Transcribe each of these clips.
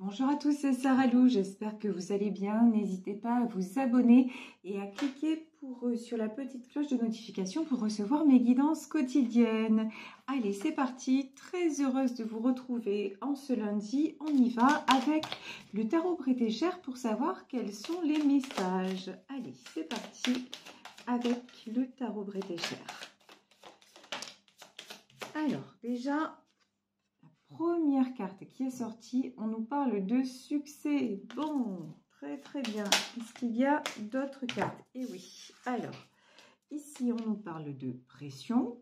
Bonjour à tous, c'est Sarah Lou, j'espère que vous allez bien. N'hésitez pas à vous abonner et à cliquer sur la petite cloche de notification pour recevoir mes guidances quotidiennes. Allez, c'est parti, très heureuse de vous retrouver en ce lundi. On y va avec le tarot prêté cher pour savoir quels sont les messages. Allez, c'est parti avec le tarot prêté cher. Alors, déjà... Première carte qui est sortie, on nous parle de succès. Bon, très très bien. Est-ce qu'il y a d'autres cartes? Eh oui. Alors, ici, on nous parle de pression.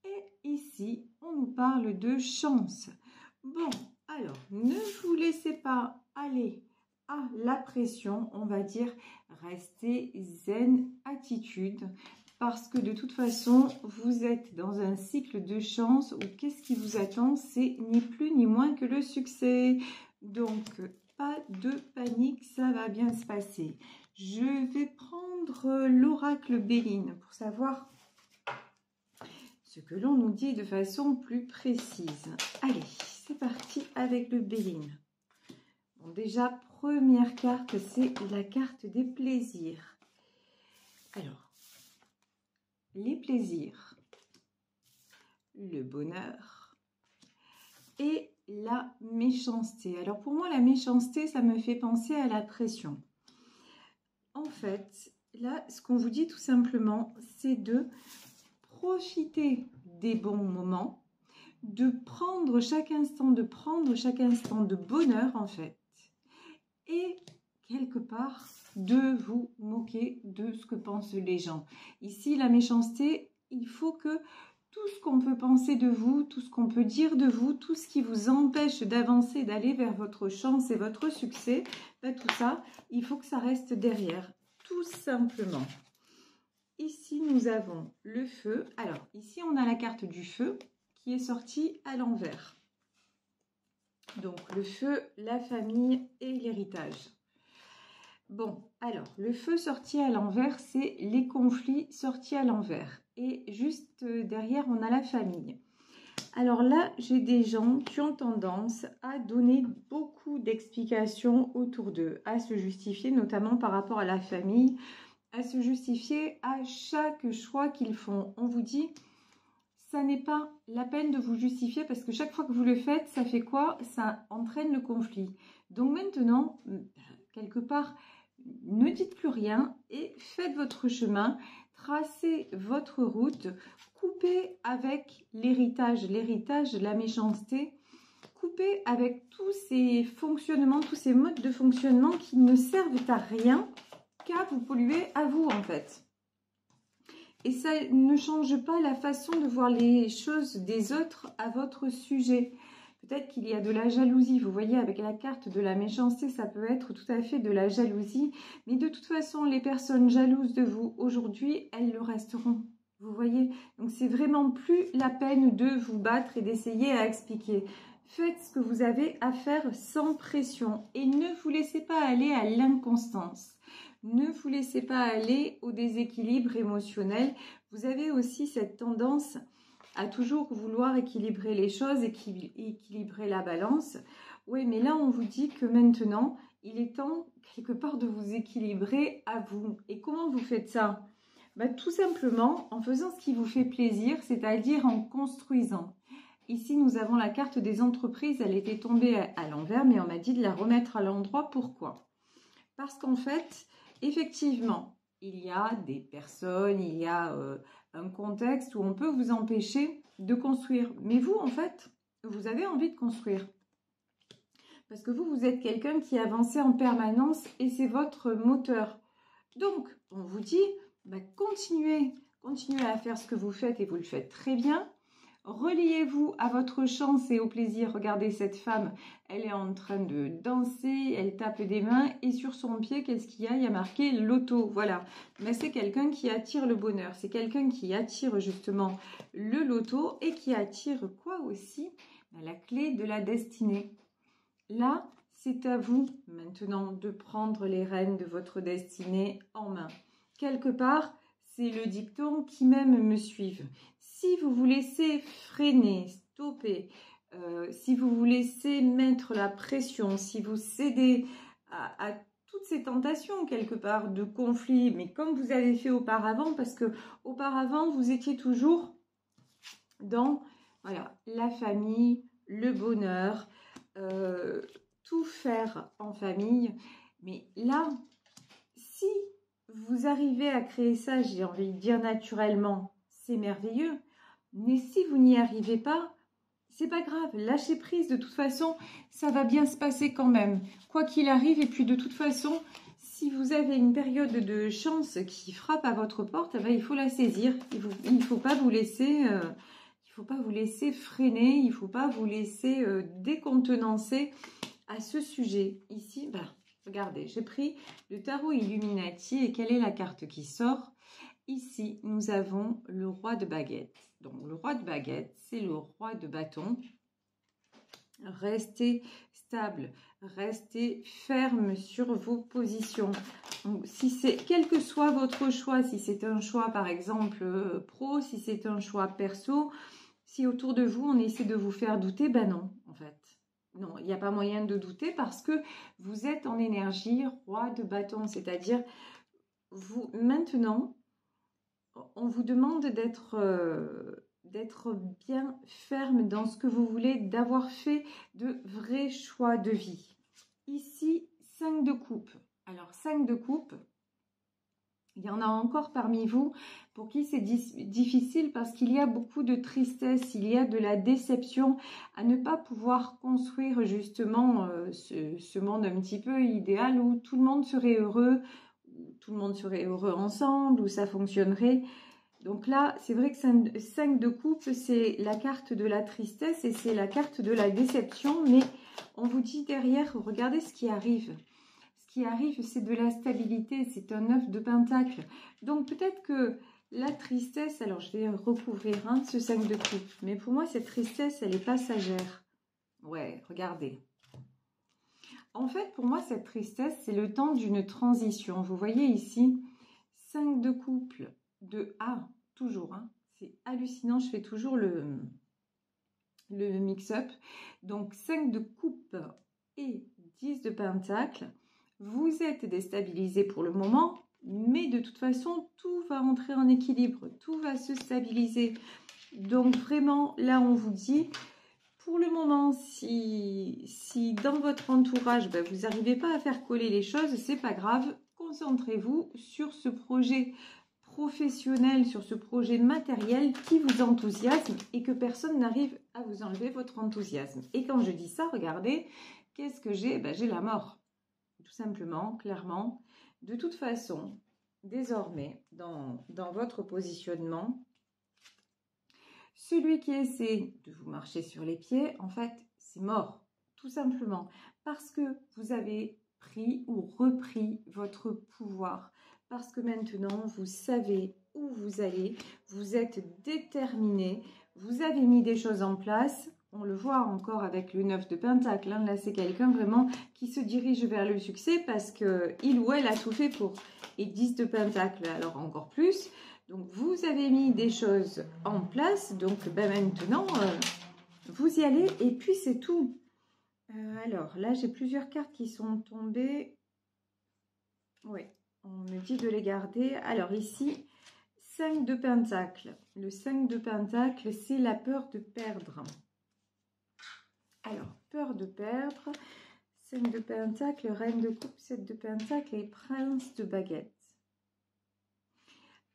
Et ici, on nous parle de chance. Bon, alors, ne vous laissez pas aller à la pression. On va dire, restez zen attitude. Parce que de toute façon, vous êtes dans un cycle de chance où qu'est-ce qui vous attend? C'est ni plus ni moins que le succès. Donc, pas de panique, ça va bien se passer. Je vais prendre l'oracle Béline pour savoir ce que l'on nous dit de façon plus précise. Allez, c'est parti avec le Béline. Bon, déjà, première carte, c'est la carte des plaisirs. Alors, les plaisirs, le bonheur et la méchanceté. Alors pour moi, la méchanceté, ça me fait penser à la pression. En fait, là, ce qu'on vous dit tout simplement, c'est de profiter des bons moments, de prendre chaque instant de bonheur en fait. Et quelque part, de vous moquer de ce que pensent les gens. Ici, la méchanceté, il faut que tout ce qu'on peut penser de vous, tout ce qu'on peut dire de vous, tout ce qui vous empêche d'avancer, d'aller vers votre chance et votre succès, ben tout ça, il faut que ça reste derrière, tout simplement. Ici, nous avons le feu. Alors, ici, on a la carte du feu qui est sortie à l'envers. Donc, le feu, la famille et l'héritage. Bon, alors, le feu sorti à l'envers, c'est les conflits sortis à l'envers. Et juste derrière, on a la famille. Alors là, j'ai des gens qui ont tendance à donner beaucoup d'explications autour d'eux, à se justifier, notamment par rapport à la famille, à se justifier à chaque choix qu'ils font. On vous dit, ça n'est pas la peine de vous justifier parce que chaque fois que vous le faites, ça fait quoi? Ça entraîne le conflit. Donc maintenant, quelque part... ne dites plus rien et faites votre chemin, tracez votre route, coupez avec l'héritage, la méchanceté, coupez avec tous ces fonctionnements, tous ces modes de fonctionnement qui ne servent à rien qu'à vous polluer à vous en fait. Et ça ne change pas la façon de voir les choses des autres à votre sujet. Peut-être qu'il y a de la jalousie, vous voyez, avec la carte de la méchanceté, ça peut être tout à fait de la jalousie. Mais de toute façon, les personnes jalouses de vous aujourd'hui, elles le resteront. Vous voyez, donc c'est vraiment plus la peine de vous battre et d'essayer à expliquer. Faites ce que vous avez à faire sans pression et ne vous laissez pas aller à l'inconstance. Ne vous laissez pas aller au déséquilibre émotionnel. Vous avez aussi cette tendance à toujours vouloir équilibrer les choses, équilibrer la balance. Oui, mais là, on vous dit que maintenant, il est temps, quelque part, de vous équilibrer à vous. Et comment vous faites ça? Ben, tout simplement en faisant ce qui vous fait plaisir, c'est-à-dire en construisant. Ici, nous avons la carte des entreprises. Elle était tombée à l'envers, mais on m'a dit de la remettre à l'endroit. Pourquoi? Parce qu'en fait, effectivement, il y a des personnes, il y a un contexte où on peut vous empêcher de construire. Mais vous, en fait, vous avez envie de construire. Parce que vous êtes quelqu'un qui avance en permanence et c'est votre moteur. Donc, on vous dit, bah, continuez à faire ce que vous faites et vous le faites très bien. Reliez-vous à votre chance et au plaisir. Regardez cette femme, elle est en train de danser, elle tape des mains et sur son pied, qu'est-ce qu'il y a? Il y a marqué loto, voilà. Mais c'est quelqu'un qui attire le bonheur, c'est quelqu'un qui attire justement le loto et qui attire quoi aussi? La clé de la destinée. Là, c'est à vous maintenant de prendre les rênes de votre destinée en main. Quelque part, c'est le dicton qui même me suivent. Si vous vous laissez freiner, stopper, si vous vous laissez mettre la pression, si vous cédez à toutes ces tentations quelque part de conflit, mais comme vous avez fait auparavant, parce que auparavant vous étiez toujours dans voilà, la famille, le bonheur, tout faire en famille. Mais là, si vous arrivez à créer ça, j'ai envie de dire naturellement, c'est merveilleux. Mais si vous n'y arrivez pas, c'est pas grave, lâchez prise, de toute façon, ça va bien se passer quand même, quoi qu'il arrive. Et puis de toute façon, si vous avez une période de chance qui frappe à votre porte, eh bien, il faut la saisir. Il ne faut pas vous laisser, freiner, il ne faut pas vous laisser décontenancer à ce sujet. Ici, ben, regardez, j'ai pris le tarot Illuminati et quelle est la carte qui sort? Ici, nous avons le roi de baguette. Donc, le roi de baguette, c'est le roi de bâton. Restez stable, restez ferme sur vos positions. Donc, si c'est, quel que soit votre choix, si c'est un choix par exemple pro, si c'est un choix perso, si autour de vous on essaie de vous faire douter, ben non, en fait. Non, il n'y a pas moyen de douter parce que vous êtes en énergie roi de bâton, c'est-à-dire vous maintenant, on vous demande d'être bien ferme dans ce que vous voulez, d'avoir fait de vrais choix de vie. Ici, 5 de coupe. Alors, 5 de coupe, il y en a encore parmi vous pour qui c'est difficile parce qu'il y a beaucoup de tristesse, il y a de la déception à ne pas pouvoir construire justement ce monde un petit peu idéal où tout le monde serait heureux, ensemble, où ça fonctionnerait. Donc là, c'est vrai que 5 de coupe, c'est la carte de la tristesse et c'est la carte de la déception. Mais on vous dit derrière, regardez ce qui arrive. Ce qui arrive, c'est de la stabilité, c'est un 9 de pentacle. Donc peut-être que la tristesse, alors je vais recouvrir ce 5 de coupe. Mais pour moi, cette tristesse, elle est passagère. Ouais, regardez. En fait, pour moi, cette tristesse, c'est le temps d'une transition. Vous voyez ici, 5 de couple de A, toujours. Hein, c'est hallucinant, je fais toujours le mix-up. Donc, 5 de coupe et 10 de pentacle. Vous êtes déstabilisé pour le moment, mais de toute façon, tout va entrer en équilibre. Tout va se stabiliser. Donc, vraiment, là, on vous dit... Pour le moment, si dans votre entourage, ben, vous n'arrivez pas à faire coller les choses, c'est pas grave. Concentrez-vous sur ce projet professionnel, sur ce projet matériel qui vous enthousiasme et que personne n'arrive à vous enlever votre enthousiasme. Et quand je dis ça, regardez, qu'est-ce que j'ai? Ben, j'ai la mort, tout simplement, clairement. De toute façon, désormais, dans votre positionnement, celui qui essaie de vous marcher sur les pieds, en fait, c'est mort, tout simplement, parce que vous avez pris ou repris votre pouvoir, parce que maintenant, vous savez où vous allez, vous êtes déterminé, vous avez mis des choses en place. On le voit encore avec le 9 de pentacle, hein. Là, c'est quelqu'un vraiment qui se dirige vers le succès parce qu'il ou elle a tout fait pour. Et 10 de pentacle, alors encore plus. Donc, vous avez mis des choses en place. Donc, ben maintenant, vous y allez et puis c'est tout. Alors, là, j'ai plusieurs cartes qui sont tombées. Oui, on me dit de les garder. Alors, ici, 5 de pentacle. Le 5 de pentacle, c'est la peur de perdre. Alors, peur de perdre. 5 de pentacle, reine de coupe, 7 de pentacle et prince de baguette.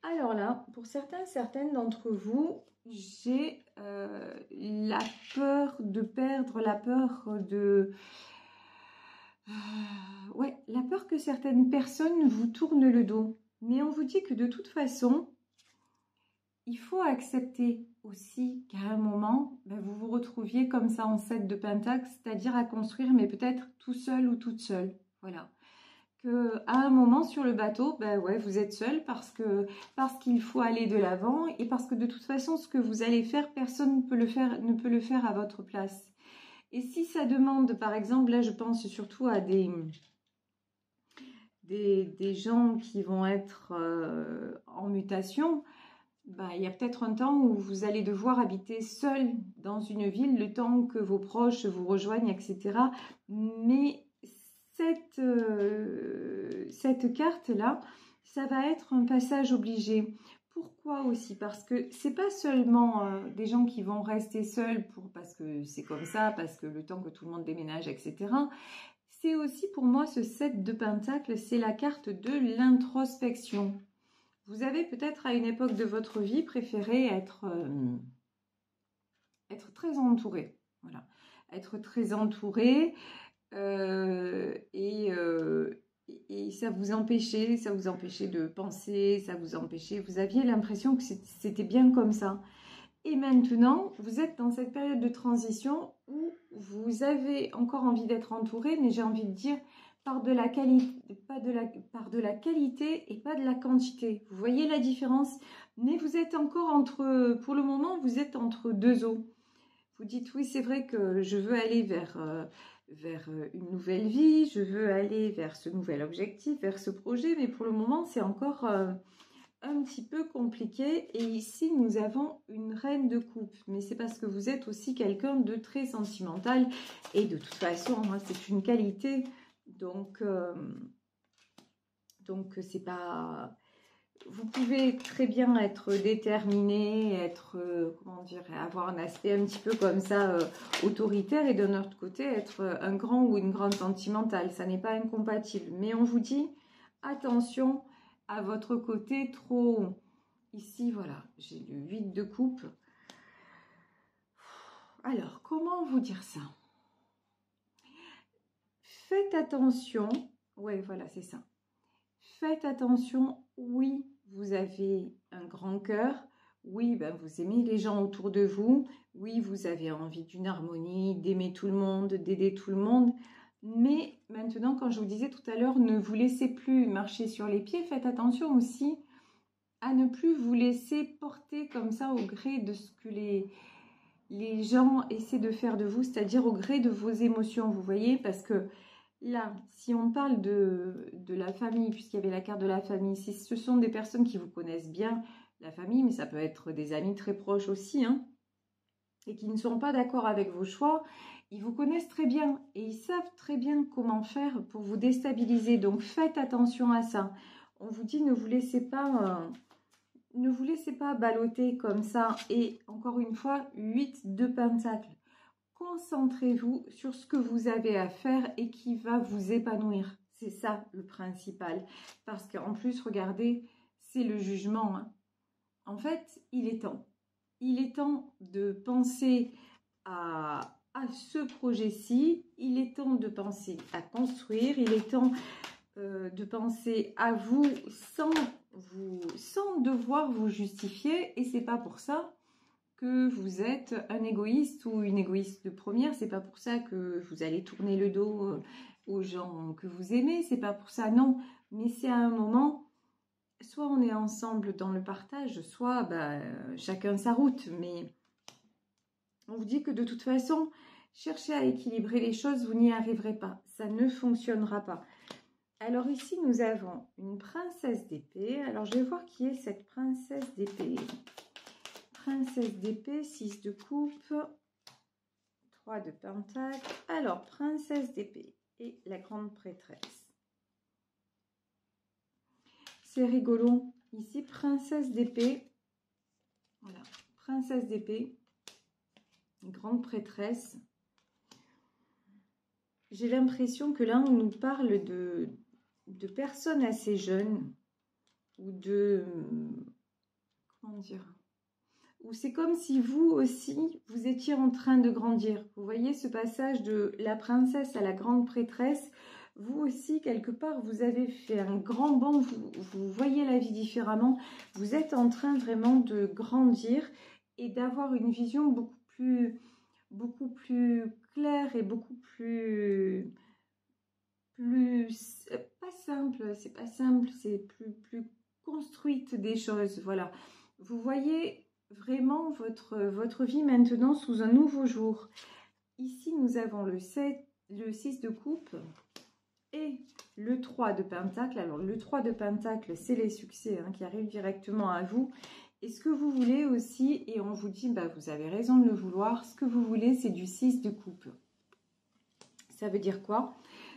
Alors là, pour certaines d'entre vous, j'ai la peur de perdre, la peur de... ouais, la peur que certaines personnes vous tournent le dos. Mais on vous dit que de toute façon, il faut accepter aussi qu'à un moment, ben, vous vous retrouviez comme ça en 7 de pentacle, c'est-à-dire à construire, mais peut-être tout seul ou toute seule. Voilà. À un moment sur le bateau, ben ouais, vous êtes seul parce qu'il faut aller de l'avant et parce que de toute façon, ce que vous allez faire, personne ne peut le faire à votre place. Et si ça demande, par exemple, là je pense surtout à des gens qui vont être en mutation, ben, il y a peut-être un temps où vous allez devoir habiter seul dans une ville, le temps que vos proches vous rejoignent, etc. Mais cette carte-là, ça va être un passage obligé. Pourquoi aussi? Parce que c'est pas seulement des gens qui vont rester seuls parce que c'est comme ça, parce que le temps que tout le monde déménage, etc. C'est aussi pour moi ce 7 de Pentacle, c'est la carte de l'introspection. Vous avez peut-être à une époque de votre vie préféré être très entouré. Voilà. Être très entouré et ça vous empêchait de penser, ça vous empêchait. Vous aviez l'impression que c'était bien comme ça. Et maintenant, vous êtes dans cette période de transition où vous avez encore envie d'être entouré, mais j'ai envie de dire par de la qualité, par de la qualité et pas de la quantité. Vous voyez la différence? Mais vous êtes encore pour le moment, vous êtes entre deux eaux. Vous dites oui, c'est vrai que je veux aller vers une nouvelle vie, je veux aller vers ce nouvel objectif, vers ce projet, mais pour le moment, c'est encore un petit peu compliqué. Et ici, nous avons une reine de coupe. Mais c'est parce que vous êtes aussi quelqu'un de très sentimental. Et de toute façon, hein, c'est une qualité. Donc c'est pas... Vous pouvez très bien être déterminé, être, comment dire, avoir un aspect un petit peu comme ça, autoritaire, et d'un autre côté, être un grand ou une grande sentimentale. Ça n'est pas incompatible. Mais on vous dit, attention à votre côté trop... Ici, voilà, j'ai le 8 de coupe. Alors, comment vous dire ça? Faites attention. Ouais, voilà, c'est ça. Faites attention. Oui, vous avez un grand cœur. Oui, ben, vous aimez les gens autour de vous. Oui, vous avez envie d'une harmonie, d'aimer tout le monde, d'aider tout le monde. Mais maintenant, quand je vous disais tout à l'heure, ne vous laissez plus marcher sur les pieds. Faites attention aussi à ne plus vous laisser porter comme ça au gré de ce que les gens essaient de faire de vous, c'est-à-dire au gré de vos émotions, vous voyez, parce que là, si on parle de la famille, puisqu'il y avait la carte de la famille, si ce sont des personnes qui vous connaissent bien, la famille, mais ça peut être des amis très proches aussi, hein, et qui ne sont pas d'accord avec vos choix, ils vous connaissent très bien et ils savent très bien comment faire pour vous déstabiliser. Donc faites attention à ça. On vous dit, ne vous laissez pas balloter comme ça. Et encore une fois, 8 de Pentacle. Concentrez-vous sur ce que vous avez à faire et qui va vous épanouir. C'est ça le principal. Parce qu'en plus, regardez, c'est le jugement. Hein. En fait, il est temps. Il est temps de penser à ce projet-ci. Il est temps de penser à construire. Il est temps de penser à vous sans devoir vous justifier. Et c'est pas pour ça que vous êtes un égoïste ou une égoïste de première. C'est pas pour ça que vous allez tourner le dos aux gens que vous aimez. C'est pas pour ça, non. Mais c'est à un moment, soit on est ensemble dans le partage, soit chacun sa route. Mais on vous dit que de toute façon, cherchez à équilibrer les choses, vous n'y arriverez pas. Ça ne fonctionnera pas. Alors ici, nous avons une princesse d'épée. Alors, je vais voir qui est cette princesse d'épée. Princesse d'épée, 6 de coupe, 3 de pentacle. Alors, princesse d'épée et la grande prêtresse. C'est rigolo. Ici, princesse d'épée. Voilà, princesse d'épée, grande prêtresse. J'ai l'impression que là, on nous parle de personnes assez jeunes ou de... Comment dire? Ou c'est comme si vous aussi, vous étiez en train de grandir. Vous voyez ce passage de la princesse à la grande prêtresse. Vous aussi, quelque part, vous avez fait un grand bond. Vous voyez la vie différemment. Vous êtes en train vraiment de grandir et d'avoir une vision beaucoup plus claire et beaucoup plus pas simple, c'est pas simple, c'est plus construite des choses. Voilà. Vous voyez vraiment votre vie maintenant sous un nouveau jour. Ici, nous avons le 6 de coupe et le 3 de pentacle. Alors, le 3 de pentacle, c'est les succès hein, qui arrivent directement à vous. Et ce que vous voulez aussi, et on vous dit, bah, vous avez raison de le vouloir, ce que vous voulez, c'est du 6 de coupe. Ça veut dire quoi?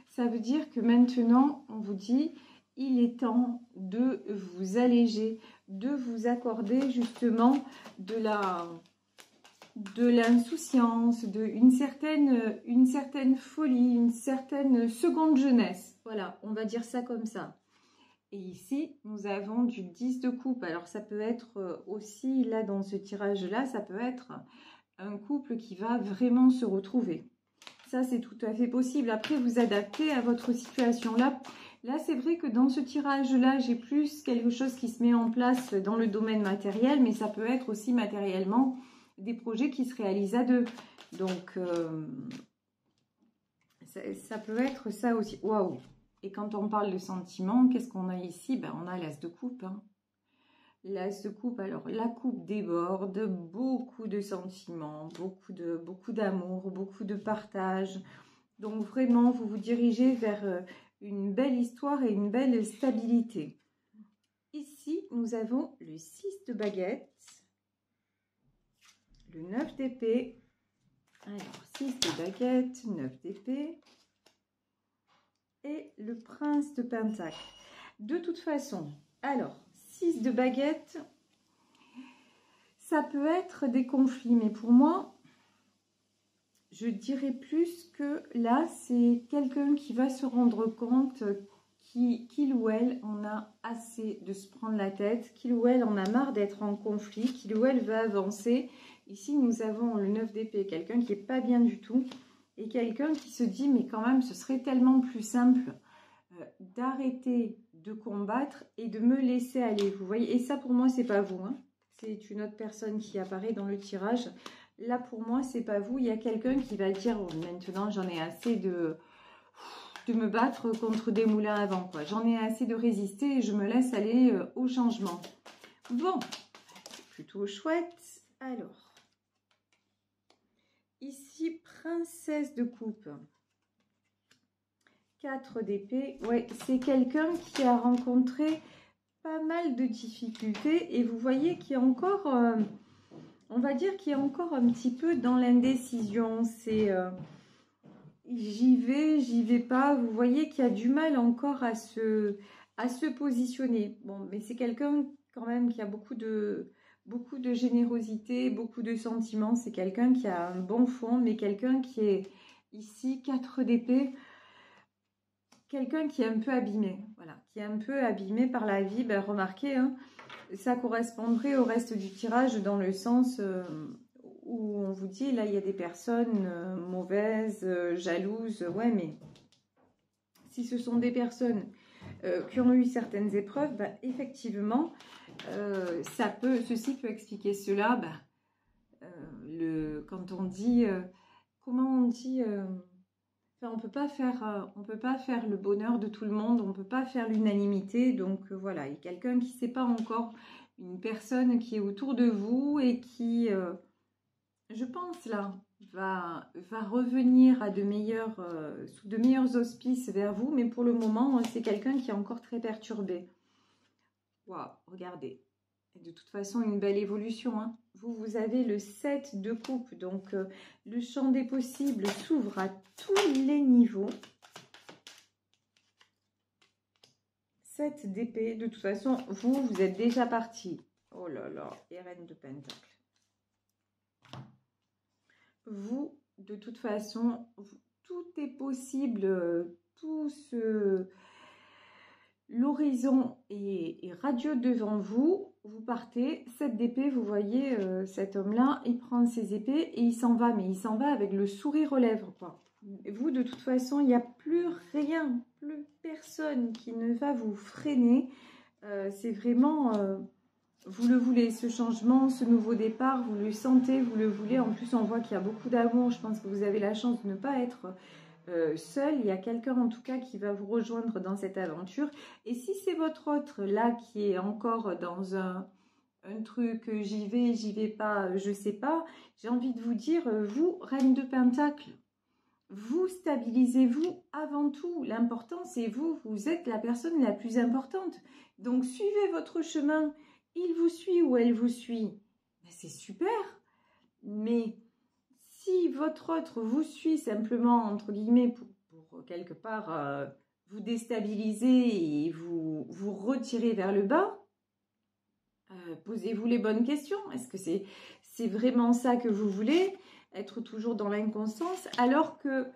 Ça veut dire que maintenant, on vous dit, il est temps de vous alléger, de vous accorder justement de l'insouciance, une certaine folie, une certaine seconde jeunesse. Voilà, on va dire ça comme ça. Et ici, nous avons du 10 de coupe. Alors, ça peut être aussi, là, dans ce tirage-là, ça peut être un couple qui va vraiment se retrouver. Ça, c'est tout à fait possible. Après, vous adaptez à votre situation. Là, c'est vrai que dans ce tirage-là, j'ai plus quelque chose qui se met en place dans le domaine matériel, mais ça peut être aussi matériellement des projets qui se réalisent à deux. Donc, ça peut être ça aussi. Waouh! Et quand on parle de sentiments, qu'est-ce qu'on a ici? Ben, on a l'as de coupe. Hein. L'as de coupe, alors la coupe déborde, beaucoup de sentiments, beaucoup d'amour, beaucoup de partage. Donc vraiment, vous vous dirigez vers une belle histoire et une belle stabilité. Ici, nous avons le 6 de baguette, le 9 d'épée. Alors, 6 de baguette, 9 d'épée et le prince de pentacle. De toute façon, alors, 6 de baguette, ça peut être des conflits, mais pour moi, je dirais plus que là, c'est quelqu'un qui va se rendre compte qu'il ou elle en a assez de se prendre la tête, qu'il ou elle en a marre d'être en conflit, qu'il ou elle va avancer. Ici, nous avons le 9 d'épée, quelqu'un qui n'est pas bien du tout, et quelqu'un qui se dit, mais quand même, ce serait tellement plus simple d'arrêter de combattre et de me laisser aller. Vous voyez, et ça pour moi, c'est pas vous. Hein. C'est une autre personne qui apparaît dans le tirage. Là, pour moi, c'est pas vous. Il y a quelqu'un qui va dire, oh, maintenant, j'en ai assez de me battre contre des moulins à vent. J'en ai assez de résister et je me laisse aller au changement. Bon, c'est plutôt chouette. Alors, ici, princesse de coupe. 4 d'épée. Ouais, c'est quelqu'un qui a rencontré pas mal de difficultés et vous voyez qu'il y a encore... on va dire qu'il est encore un petit peu dans l'indécision. C'est j'y vais pas. Vous voyez qu'il y a du mal encore à se positionner. Bon, mais c'est quelqu'un quand même qui a beaucoup de générosité, beaucoup de sentiments. C'est quelqu'un qui a un bon fond, mais quelqu'un qui est ici 4 d'épée. Quelqu'un qui est un peu abîmé. Voilà, qui est un peu abîmé par la vie. Ben, remarquez, hein, ça correspondrait au reste du tirage dans le sens où on vous dit, là, il y a des personnes mauvaises, jalouses. Ouais, mais si ce sont des personnes qui ont eu certaines épreuves, bah, effectivement, ceci peut expliquer cela. Bah, quand on dit, comment on dit enfin, on peut pas faire le bonheur de tout le monde, on ne peut pas faire l'unanimité. Donc voilà, il y a quelqu'un qui ne sait pas encore, une personne qui est autour de vous et qui, je pense là, va revenir à sous de meilleurs auspices vers vous. Mais pour le moment, c'est quelqu'un qui est encore très perturbé. Waouh, regardez. Et de toute façon, une belle évolution. Hein. Vous avez le 7 de coupe. Donc, le champ des possibles s'ouvre à tous les niveaux. 7 d'épée. De toute façon, vous êtes déjà parti. Oh là là, et reine de pentacle. Vous, de toute façon, tout est possible. L'horizon est radieux devant vous, vous partez, 7 d'épée, vous voyez cet homme-là, il prend ses épées et il s'en va, mais il s'en va avec le sourire aux lèvres, quoi. Et vous, de toute façon, il n'y a plus rien, plus personne qui ne va vous freiner. C'est vraiment, vous le voulez, ce changement, ce nouveau départ, vous le sentez, vous le voulez. En plus, on voit qu'il y a beaucoup d'amour, je pense que vous avez la chance de ne pas être... seul, il y a quelqu'un en tout cas qui va vous rejoindre dans cette aventure. Et si c'est votre autre là qui est encore dans un truc j'y vais pas, je sais pas, j'ai envie de vous dire, vous, reine de pentacle, vous stabilisez-vous avant tout. L'important c'est vous êtes la personne la plus importante. Donc suivez votre chemin il vous suit ou elle vous suit, ben c'est super. Mais si votre autre vous suit simplement, entre guillemets, pour quelque part vous déstabiliser et vous retirer vers le bas, posez-vous les bonnes questions. Est-ce que c'est vraiment ça que vous voulez? Être toujours dans l'inconstance alors que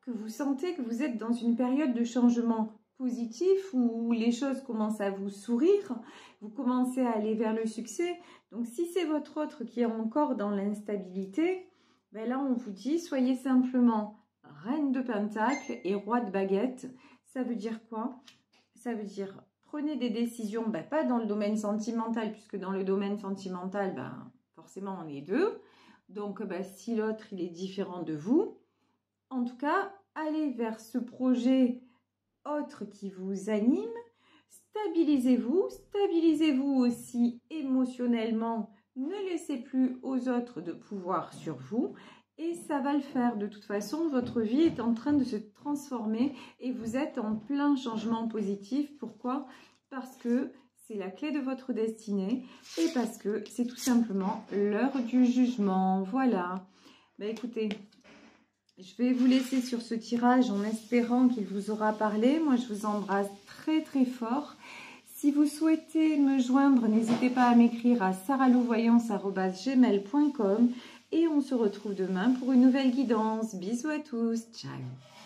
vous sentez que vous êtes dans une période de changement positif où les choses commencent à vous sourire, vous commencez à aller vers le succès. Donc si c'est votre autre qui est encore dans l'instabilité, ben là on vous dit soyez simplement reine de pentacle et roi de baguette. Ça veut dire quoi? Ça veut dire prenez des décisions, ben, pas dans le domaine sentimental, puisque dans le domaine sentimental, ben, forcément on est deux. Donc ben, si l'autre il est différent de vous, en tout cas, allez vers ce projet autre qui vous anime. Stabilisez-vous aussi émotionnellement. Ne laissez plus aux autres de pouvoir sur vous. Et ça va le faire. De toute façon, votre vie est en train de se transformer et vous êtes en plein changement positif. Pourquoi? Parce que c'est la clé de votre destinée et parce que c'est tout simplement l'heure du jugement. Voilà. Ben, écoutez, je vais vous laisser sur ce tirage en espérant qu'il vous aura parlé. Moi, je vous embrasse très très fort. Si vous souhaitez me joindre, n'hésitez pas à m'écrire à saralouvoyance@gmail.com et on se retrouve demain pour une nouvelle guidance. Bisous à tous, ciao.